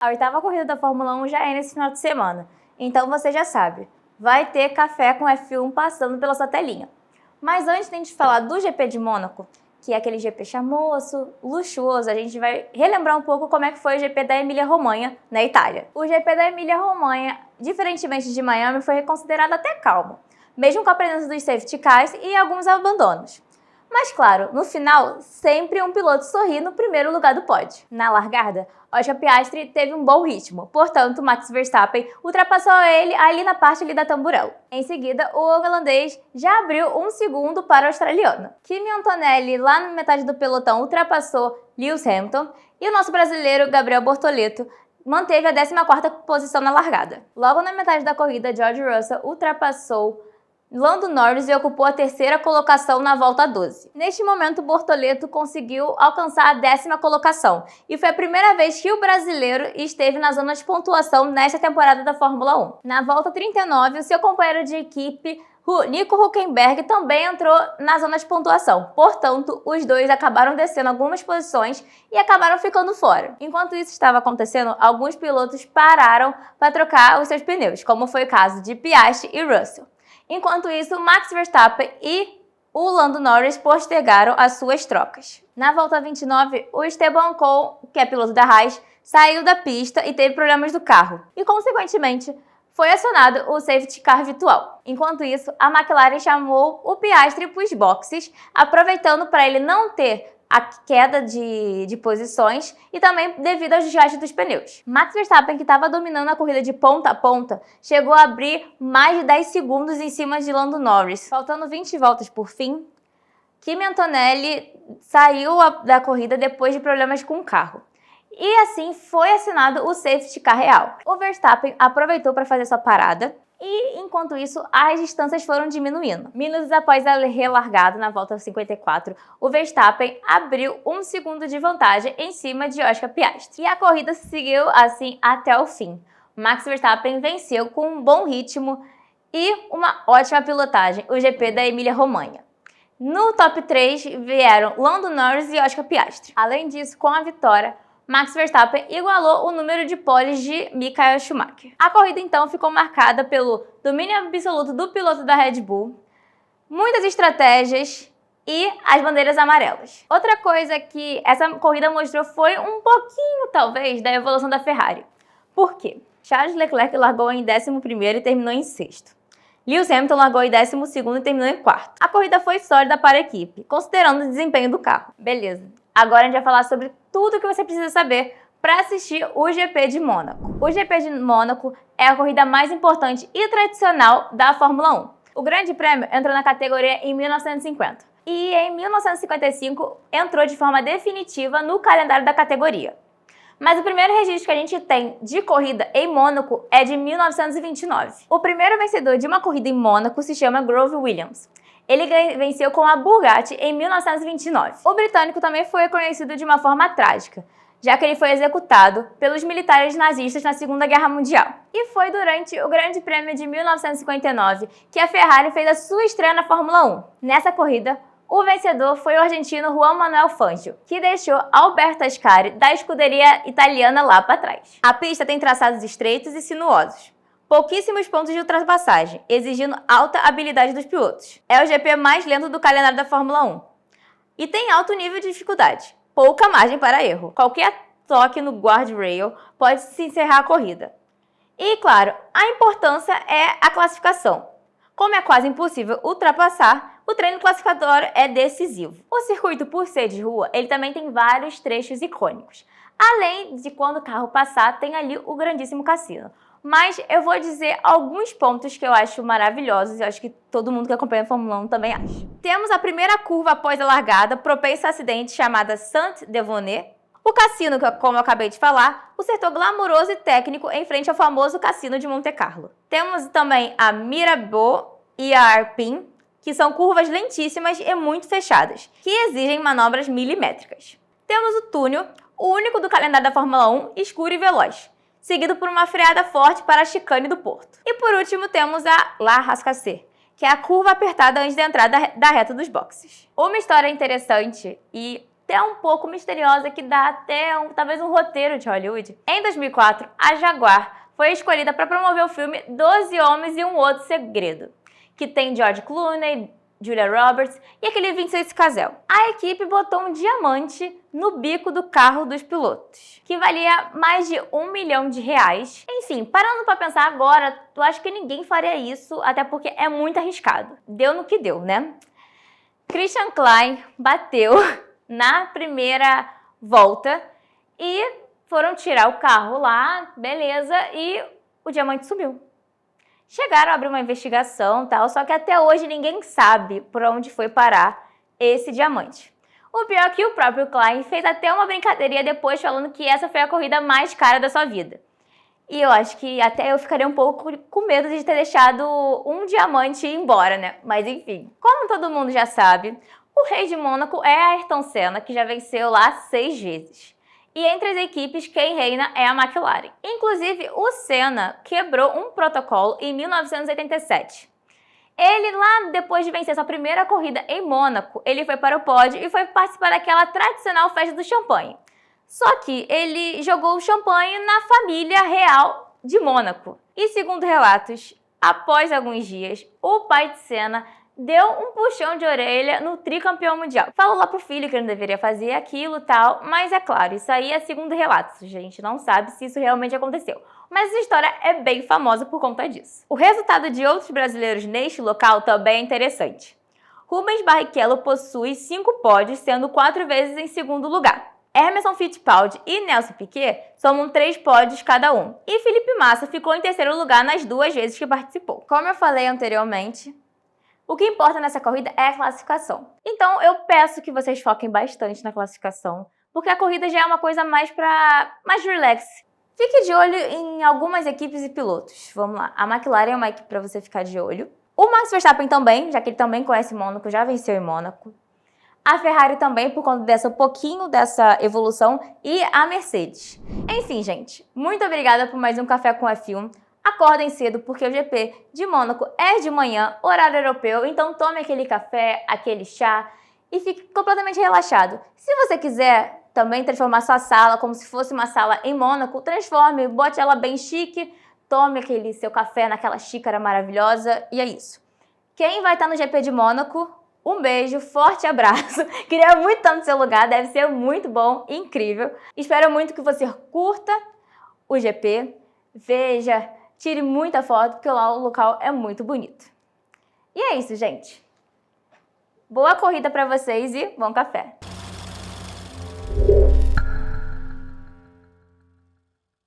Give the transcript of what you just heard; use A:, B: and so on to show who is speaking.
A: A oitava corrida da Fórmula 1 já é nesse final de semana, então você já sabe, vai ter café com F1 passando pela sua telinha. Mas antes de a gente falar do GP de Mônaco, que é aquele GP charmoso, luxuoso, a gente vai relembrar um pouco como é que foi o GP da Emília-Romanha, na Itália. O GP da Emília-Romanha, diferentemente de Miami, foi considerado até calmo, mesmo com a presença dos safety cars e alguns abandonos. Mas claro, no final, sempre um piloto sorri no primeiro lugar do pódio. Na largada, Oscar Piastri teve um bom ritmo, portanto, Max Verstappen ultrapassou ele ali na parte da tamburello. Em seguida, o holandês já abriu um segundo para o australiano. Kimi Antonelli, lá na metade do pelotão, ultrapassou Lewis Hamilton e o nosso brasileiro Gabriel Bortoleto manteve a 14ª posição na largada. Logo na metade da corrida, George Russell ultrapassou Lando Norris e ocupou a 3ª colocação na volta 12. Neste momento, Bortoleto conseguiu alcançar a 10ª colocação e foi a primeira vez que o brasileiro esteve na zona de pontuação nesta temporada da Fórmula 1. Na volta 39, o seu companheiro de equipe, Nico Hülkenberg, também entrou na zona de pontuação. Portanto, os dois acabaram descendo algumas posições e acabaram ficando fora. Enquanto isso estava acontecendo, alguns pilotos pararam para trocar os seus pneus, como foi o caso de Piastri e Russell. Enquanto isso, Max Verstappen e o Lando Norris postergaram as suas trocas. Na volta 29, o Esteban Ocon, que é piloto da Haas, saiu da pista e teve problemas do carro. E, consequentemente, foi acionado o safety car virtual. Enquanto isso, a McLaren chamou o Piastri para os boxes, aproveitando para ele não ter a queda de posições e também devido ao desgaste dos pneus. Max Verstappen, que estava dominando a corrida de ponta a ponta, chegou a abrir mais de 10 segundos em cima de Lando Norris. Faltando 20 voltas por fim, Kimi Antonelli saiu da corrida depois de problemas com o carro. E assim foi assinado o safety car real. O Verstappen aproveitou para fazer sua parada e, enquanto isso, as distâncias foram diminuindo. Minutos após a relargada, na volta 54, o Verstappen abriu um segundo de vantagem em cima de Oscar Piastri. E a corrida seguiu assim até o fim. Max Verstappen venceu com um bom ritmo e uma ótima pilotagem, o GP da Emília-Romanha. No top 3 vieram Lando Norris e Oscar Piastri. Além disso, com a vitória, Max Verstappen igualou o número de poles de Michael Schumacher. A corrida, então, ficou marcada pelo domínio absoluto do piloto da Red Bull, muitas estratégias e as bandeiras amarelas. Outra coisa que essa corrida mostrou foi um pouquinho, talvez, da evolução da Ferrari. Por quê? Charles Leclerc largou em 11º e terminou em 6º. Lewis Hamilton largou em 12º e terminou em 4º. A corrida foi sólida para a equipe, considerando o desempenho do carro. Beleza. Agora a gente vai falar sobre tudo o que você precisa saber para assistir o GP de Mônaco. O GP de Mônaco é a corrida mais importante e tradicional da Fórmula 1. O Grande Prêmio entrou na categoria em 1950 e em 1955 entrou de forma definitiva no calendário da categoria. Mas o primeiro registro que a gente tem de corrida em Mônaco é de 1929. O primeiro vencedor de uma corrida em Mônaco se chama Grover Williams. Ele venceu com a Bugatti em 1929. O britânico também foi reconhecido de uma forma trágica, já que ele foi executado pelos militares nazistas na Segunda Guerra Mundial. E foi durante o Grande Prêmio de 1959 que a Ferrari fez a sua estreia na Fórmula 1. Nessa corrida, o vencedor foi o argentino Juan Manuel Fangio, que deixou Alberto Ascari da escuderia italiana lá para trás. A pista tem traçados estreitos e sinuosos, pouquíssimos pontos de ultrapassagem, exigindo alta habilidade dos pilotos. É o GP mais lento do calendário da Fórmula 1. E tem alto nível de dificuldade, pouca margem para erro. Qualquer toque no guardrail pode se encerrar a corrida. E, claro, a importância é a classificação. Como é quase impossível ultrapassar, o treino classificatório é decisivo. O circuito, por ser de rua, ele também tem vários trechos icônicos. Além de quando o carro passar, tem ali o grandíssimo cassino. Mas eu vou dizer alguns pontos que eu acho maravilhosos e acho que todo mundo que acompanha a Fórmula 1 também acha. Temos a primeira curva após a largada, propensa a acidente, chamada Saint-Devonet. O cassino, como eu acabei de falar, o setor glamouroso e técnico em frente ao famoso cassino de Monte Carlo. Temos também a Mirabeau e a Arpin, que são curvas lentíssimas e muito fechadas, que exigem manobras milimétricas. Temos o túnel, o único do calendário da Fórmula 1, escuro e veloz, seguido por uma freada forte para a chicane do Porto. E por último temos a La Rascassé, que é a curva apertada antes da entrada da reta dos boxes. Uma história interessante e até um pouco misteriosa que dá até talvez um roteiro de Hollywood. Em 2004, a Jaguar foi escolhida para promover o filme 12 Homens e um Outro Segredo, que tem George Clooney, Julia Roberts e aquele 26 Casel. A equipe botou um diamante no bico do carro dos pilotos, que valia mais de R$1 milhão. Enfim, parando pra pensar agora, eu acho que ninguém faria isso, até porque é muito arriscado. Deu no que deu, né? Christian Klein bateu na primeira volta e foram tirar o carro lá, beleza, e o diamante sumiu. Chegaram a abrir uma investigação, tal, só que até hoje ninguém sabe por onde foi parar esse diamante. O pior é que o próprio Klein fez até uma brincadeirinha depois falando que essa foi a corrida mais cara da sua vida. E eu acho que até eu ficaria um pouco com medo de ter deixado um diamante ir embora, né? Mas enfim, como todo mundo já sabe, o rei de Mônaco é Ayrton Senna, que já venceu lá 6 vezes. E entre as equipes, quem reina é a McLaren. Inclusive, o Senna quebrou um protocolo em 1987. Ele, lá depois de vencer sua primeira corrida em Mônaco, ele foi para o pódio e foi participar daquela tradicional festa do champanhe. Só que ele jogou o champanhe na família real de Mônaco. E segundo relatos, após alguns dias, o pai de Senna deu um puxão de orelha no tricampeão mundial. Falou lá pro filho que ele não deveria fazer aquilo e tal, mas é claro, isso aí é segundo relatos, a gente não sabe se isso realmente aconteceu. Mas essa história é bem famosa por conta disso. O resultado de outros brasileiros neste local também é interessante. Rubens Barrichello possui 5 pódios, sendo 4 vezes em segundo lugar. Emerson Fittipaldi e Nelson Piquet somam 3 pódios cada um. E Felipe Massa ficou em terceiro lugar nas 2 vezes que participou. Como eu falei anteriormente, o que importa nessa corrida é a classificação. Então eu peço que vocês foquem bastante na classificação, porque a corrida já é uma coisa mais relax. Fique de olho em algumas equipes e pilotos. Vamos lá, a McLaren é uma equipe para você ficar de olho. O Max Verstappen também, já que ele também conhece Mônaco, já venceu em Mônaco. A Ferrari também, por conta pouquinho dessa evolução, e a Mercedes. Enfim, gente, muito obrigada por mais um Café com F1. Acordem cedo, porque o GP de Mônaco é de manhã, horário europeu, então tome aquele café, aquele chá e fique completamente relaxado. Se você quiser também transformar sua sala como se fosse uma sala em Mônaco, transforme, bote ela bem chique, tome aquele seu café naquela xícara maravilhosa e é isso. Quem vai estar no GP de Mônaco, um beijo, forte abraço. Queria muito estar no seu lugar, deve ser muito bom, incrível. Espero muito que você curta o GP, veja, tire muita foto, porque lá o local é muito bonito. E é isso, gente. Boa corrida para vocês e bom café!